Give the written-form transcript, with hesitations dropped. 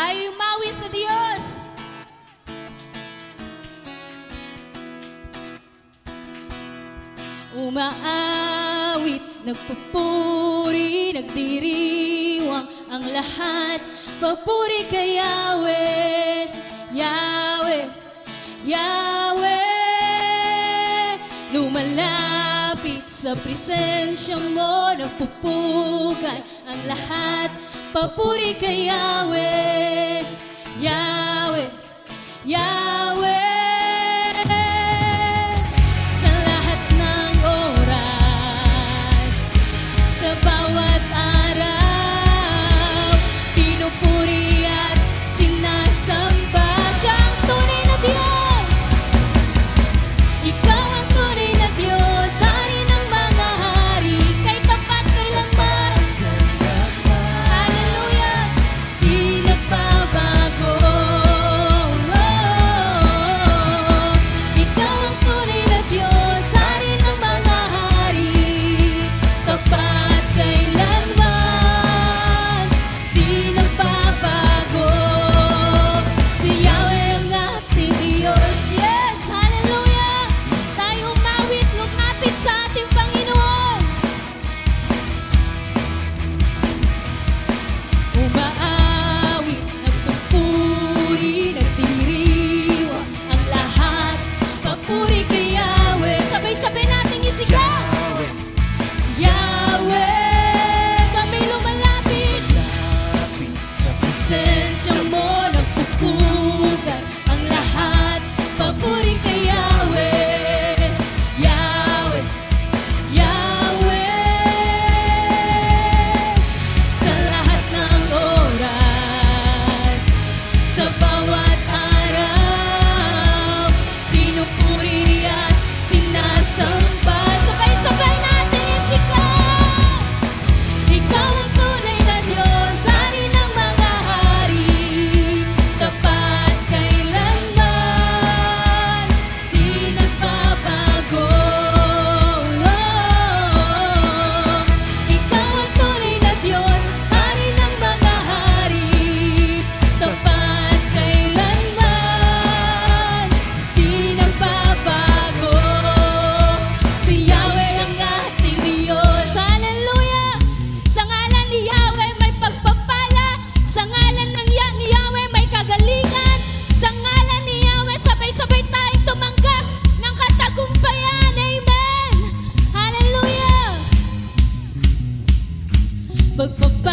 Tayo mawi sa Diyos. Umaawit, nagpupuri, nagdiriwang ang lahat. Papuri kay Yahweh, Yahweh, Yahweh. Lumalapit sa presensya mo, nagpupugay ang lahat. Papuri kay Yahweh, Yahweh, Yahweh. Sa lahat ng oras, sa bawat araw, pinupuri at sinasamba siyang tunay na Diyos. Ikaw ang tunay na Diyos, hari ng mga hari, kay tapat kailanman. Hallelujah, di nagbabago. Ikaw ang tunay na Diyos, hari ng mga hari, tapat kailanman, di nagbabago. Si Yahweh ang ating Diyos. Yes, hallelujah. Tayo umawit, lumapit sa ating Panginoon. Umaawit, nagpupuri, nagdiriwang ang lahat. Papuri kay Yahweh. Sabay-sabay nating isigaw. Yahweh, kami lumalapit. Presensya mo, nagpupugay ang lahat. Papuri kay Yahweh, Yahweh, Yahweh. Sa lahat ng oras, sa bawat araw, pinupuri at sinasamba. Sabay-sabay natin isigaw. Ikaw ang tunay na Diyos, hari ng mga hari, tapat kailanman, di nagbabago. Ikaw ang tunay na Diyos, hari ng mga hari, tapat kailanman, di nagbabago. Si Yahweh ang ating Diyos. Hallelujah! Sa ngalan ni Yahweh may pagpapala. Sa ngalan ni Yahweh may kagalingan. Sa ngalan ni Yahweh sabay-sabay tayong tumanggap ng katagumpayan. Amen! Hallelujah! Pagpapala